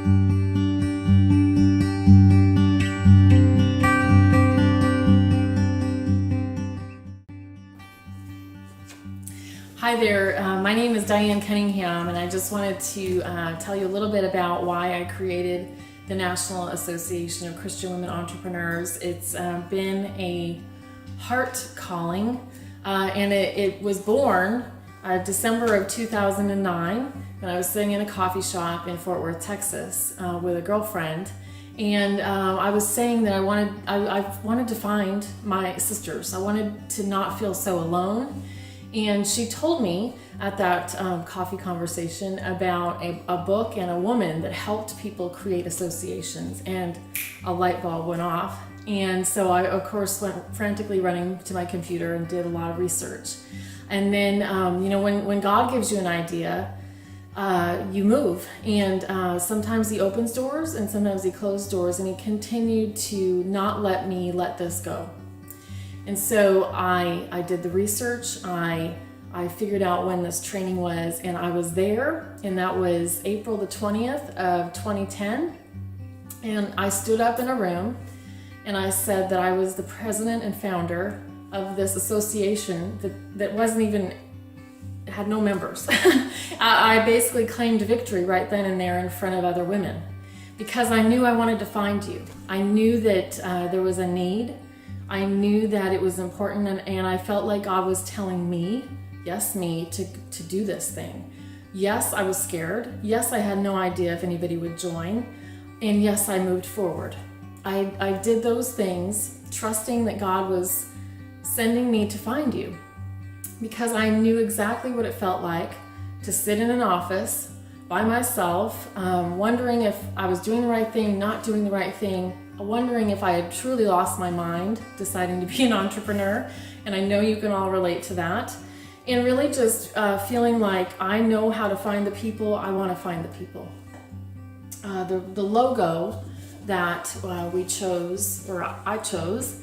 Hi there, my name is Diane Cunningham, and I just wanted to tell you a little bit about why I created the National Association of Christian Women Entrepreneurs. It's been a heart calling, and it was born December of 2009 when I was sitting in a coffee shop in Fort Worth, Texas with a girlfriend. And I was saying that I wanted to find my sisters. I wanted to not feel so alone. And she told me at that coffee conversation about a book and a woman that helped people create associations, and a light bulb went off. And so I, of course, went frantically running to my computer and did a lot of research. And then, you know, when God gives you an idea, you move. And sometimes He opens doors and sometimes He closed doors, and He continued to not let me let this go. And so I did the research, I figured out when this training was, and I was there, and that was April the 20th of 2010. And I stood up in a room and I said that I was the president and founder of this association that wasn't even, had no members. I basically claimed victory right then and there in front of other women, because I knew I wanted to find you. I knew that there was a need. I knew that it was important, and I felt like God was telling me, yes, me, to do this thing. Yes, I was scared. Yes, I had no idea if anybody would join. And yes, I moved forward. I did those things, trusting that God was sending me to find you, because I knew exactly what it felt like to sit in an office by myself, wondering if I was doing the right thing, not doing the right thing, wondering if I had truly lost my mind, deciding to be an entrepreneur. And I know you can all relate to that. And really just feeling like I know how to find the people, I want to find the people. The logo that we chose, or I chose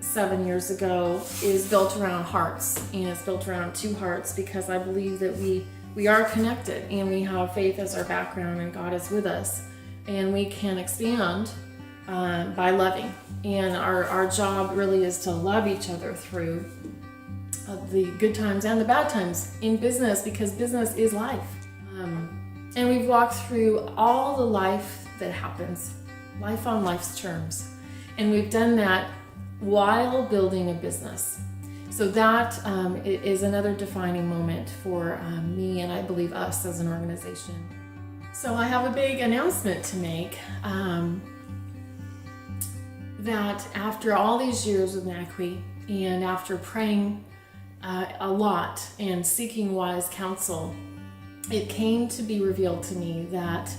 7 years ago, is built around hearts. And it's built around two hearts, because I believe that we are connected, and we have faith as our background, and God is with us. And we can expand by loving. And our job really is to love each other through the good times and the bad times in business, because business is life. And we've walked through all the life that happens, life on life's terms. And we've done that while building a business. So that is another defining moment for me, and I believe us as an organization. So I have a big announcement to make, that after all these years with NACWE, and after praying a lot and seeking wise counsel, it came to be revealed to me that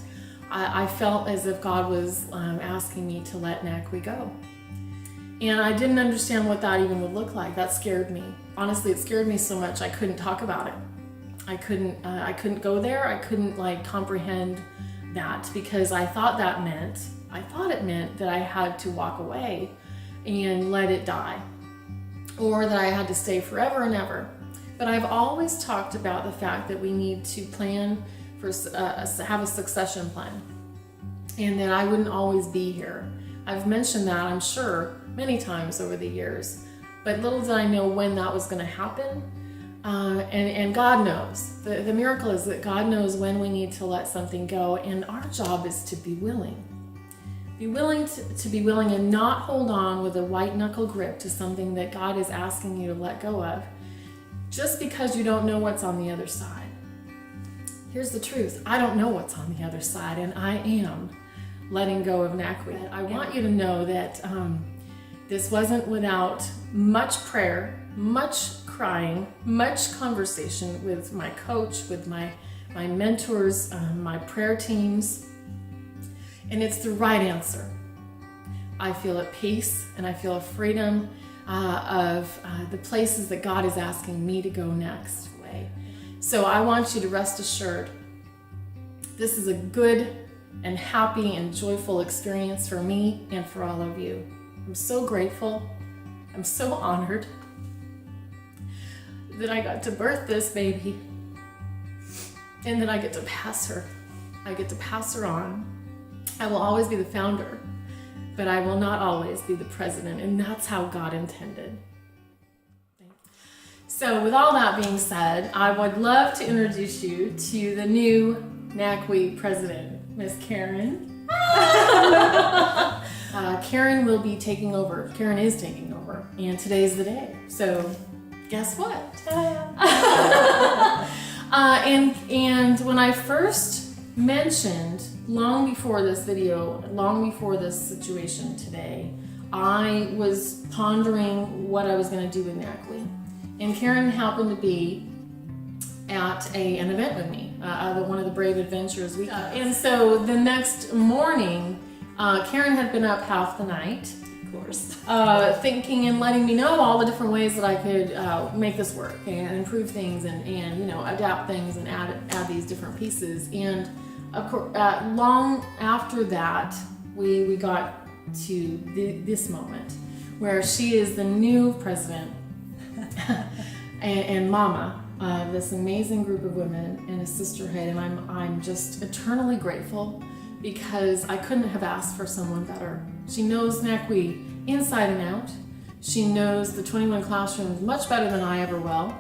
I felt as if God was asking me to let NACWE go. And I didn't understand what that even would look like. That scared me. Honestly, it scared me so much I couldn't talk about it. I couldn't go there. I couldn't comprehend that, because I thought it meant that I had to walk away and let it die, or that I had to stay forever and ever. But I've always talked about the fact that we need to plan for have a succession plan, and that I wouldn't always be here. I've mentioned that, I'm sure, many times over the years, but little did I know when that was going to happen. And God knows. The miracle is that God knows when we need to let something go, and our job is to be willing. Be willing to be willing, and not hold on with a white knuckle grip to something that God is asking you to let go of, just because you don't know what's on the other side. Here's the truth. I don't know what's on the other side, and I am letting go of NACWE. I want you to know that this wasn't without much prayer, much crying, much conversation with my coach, with my mentors, my prayer teams, and it's the right answer. I feel at peace, and I feel a freedom of the places that God is asking me to go next. So I want you to rest assured, this is a good and happy and joyful experience for me and for all of you. I'm so grateful. I'm so honored that I got to birth this baby, and that I get to pass her. I get to pass her on. I will always be the founder, but I will not always be the president, and that's how God intended. So with all that being said, I would love to introduce you to the new NACWE president, Miss Karen. Karen will be taking over. Karen is taking over, and today's the day. So guess what? And when I first mentioned, long before this video, long before this situation today, I was pondering what I was going to do with NACWE. And Karen happened to be at an event with me, one of the Brave Adventures weekend. And so the next morning, Karen had been up half the night, of course, thinking and letting me know all the different ways that I could make this work and improve things and adapt things and add these different pieces. And of course, long after that, we got to this moment where she is the new president and mama of this amazing group of women in a sisterhood, and I'm just eternally grateful because I couldn't have asked for someone better. She knows NACWE inside and out. She knows the 21 classrooms much better than I ever will,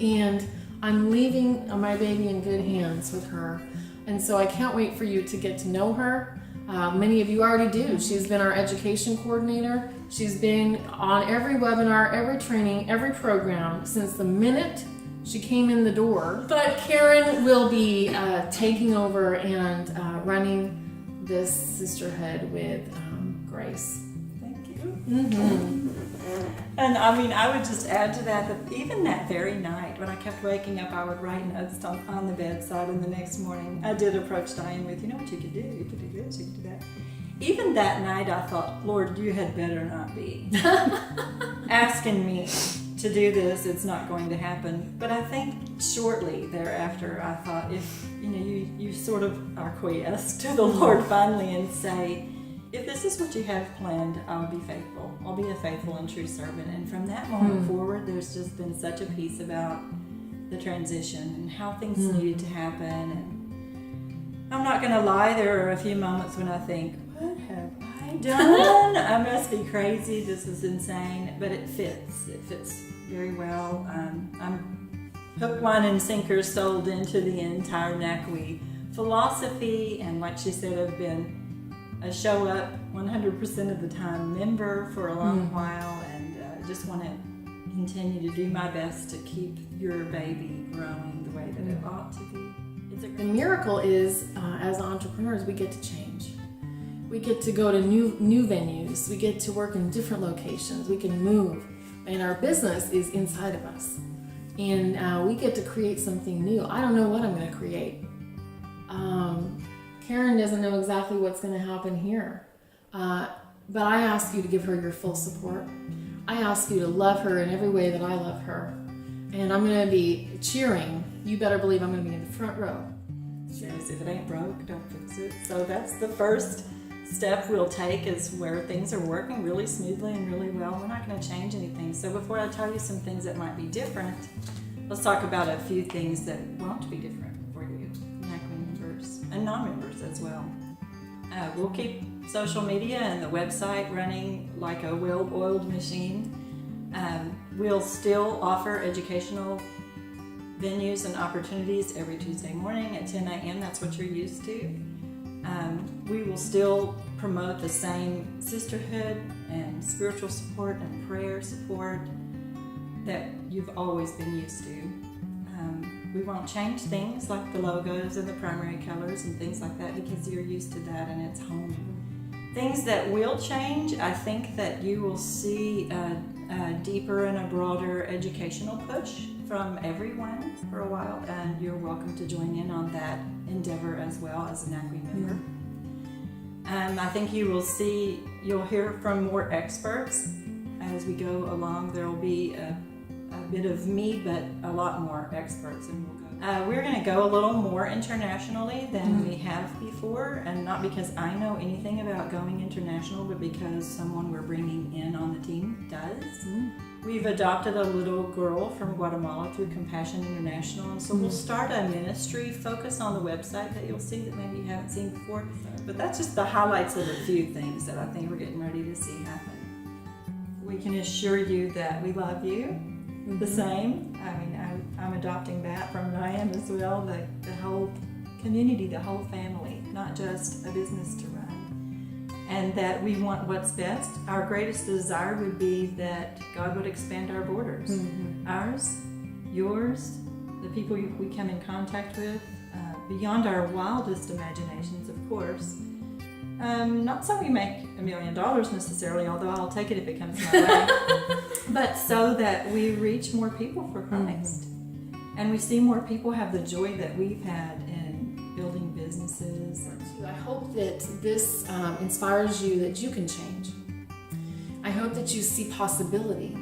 and I'm leaving my baby in good hands with her, and so I can't wait for you to get to know her. Many of you already do. She's been our education coordinator. She's been on every webinar, every training, every program since the minute she came in the door. But Karen will be taking over and running this sisterhood with grace. Thank you. Mm-hmm. And I mean, I would just add to that even that very night when I kept waking up, I would write notes on the bedside, and the next morning I did approach Diane with, you know what you could do? You could do this, you could do that. Even that night I thought, Lord, you had better not be asking me to do this. It's not going to happen. But I think shortly thereafter I thought, if you sort of acquiesce to the Lord finally and say, if this is what you have planned, I'll be faithful. I'll be a faithful and true servant. And from that moment forward, there's just been such a piece about the transition and how things needed to happen. And I'm not going to lie, there are a few moments when I think, what have I done? I must be crazy. This is insane. But it fits. It fits very well. I'm hook, line, and sinker sold into the entire NACWE philosophy. And like she said, I've been a show up 100% of the time member for a long while, and just want to continue to do my best to keep your baby growing the way that it ought to be. The miracle is, as entrepreneurs, we get to change. We get to go to new venues. We get to work in different locations. We can move, and our business is inside of us. And we get to create something new. I don't know what I'm going to create. Karen doesn't know exactly what's going to happen here, but I ask you to give her your full support. I ask you to love her in every way that I love her, and I'm going to be cheering. You better believe I'm going to be in the front row. Says, if it ain't broke, don't fix it. So that's the first step we'll take, is where things are working really smoothly and really well. We're not going to change anything. So before I tell you some things that might be different, let's talk about a few things that won't be different for you, NACWE members and non-members as well. We'll keep social media and the website running like a well-oiled machine. We'll still offer educational venues and opportunities every Tuesday morning at 10 a.m. That's what you're used to. We will still promote the same sisterhood and spiritual support and prayer support that you've always been used to. We won't change things like the logos and the primary colors and things like that, because you're used to that and it's home. Things that will change, I think that you will see a deeper and a broader educational push from everyone for a while, and you're welcome to join in on that endeavor as well as a NACWE member. I think you'll hear from more experts as we go along. There will be a bit of me, but a lot more experts, and we're going to go a little more internationally than we have before, and not because I know anything about going international, but because someone we're bringing in on the team does. We've adopted a little girl from Guatemala through Compassion International, and so we'll start a ministry focus on the website that you'll see that maybe you haven't seen before. But that's just the highlights of a few things that I think we're getting ready to see happen. We can assure you that we love you the same. I mean, I'm adopting that from Diane as well, the whole community, the whole family, not just a business to run. And that we want what's best. Our greatest desire would be that God would expand our borders. Ours, yours, the people we come in contact with, beyond our wildest imaginations, of course. Not so we make $1 million necessarily, although I'll take it if it comes my way, but so that we reach more people for Christ. And we see more people have the joy that we've had in building businesses. I hope that this inspires you that you can change. I hope that you see possibility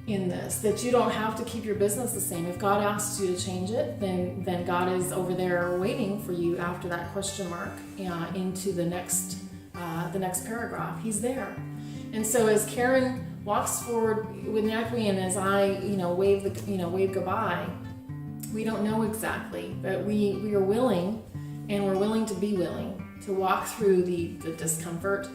in this, that you don't have to keep your business the same. If God asks you to change it, then God is over there waiting for you after that question mark into the next paragraph. He's there. And so as Karen walks forward with NACWE, and as I wave goodbye, we don't know exactly, but we are willing. And we're willing to be willing to walk through the discomfort.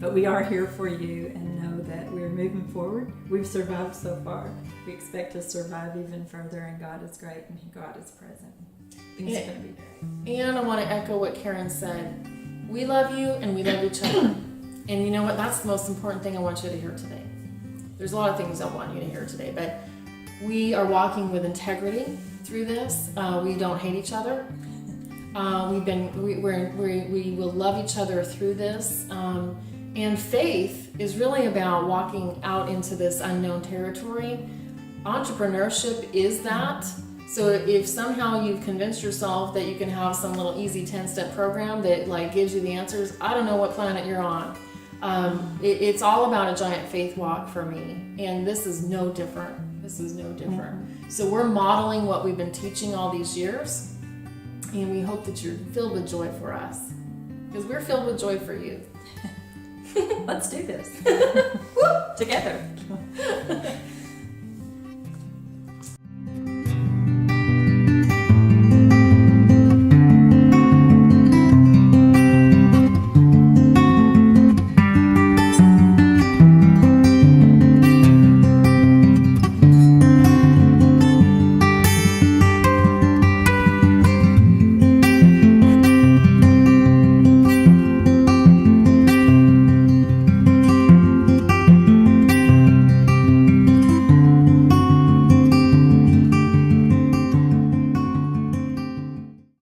But we are here for you, and know that we're moving forward. We've survived so far. We expect to survive even further, and God is great, and God is present. Things are going to be great. And I want to echo what Karen said. We love you, and we love each other. And you know what? That's the most important thing I want you to hear today. There's a lot of things I want you to hear today, but we are walking with integrity through this. We don't hate each other. We will love each other through this, and faith is really about walking out into this unknown territory. Entrepreneurship is that. So if somehow you've convinced yourself that you can have some little easy 10-step program that like gives you the answers, I don't know what planet you're on. It's all about a giant faith walk for me, and this is no different. So we're modeling what we've been teaching all these years. And we hope that you're filled with joy for us, because we're filled with joy for you. Let's do this together.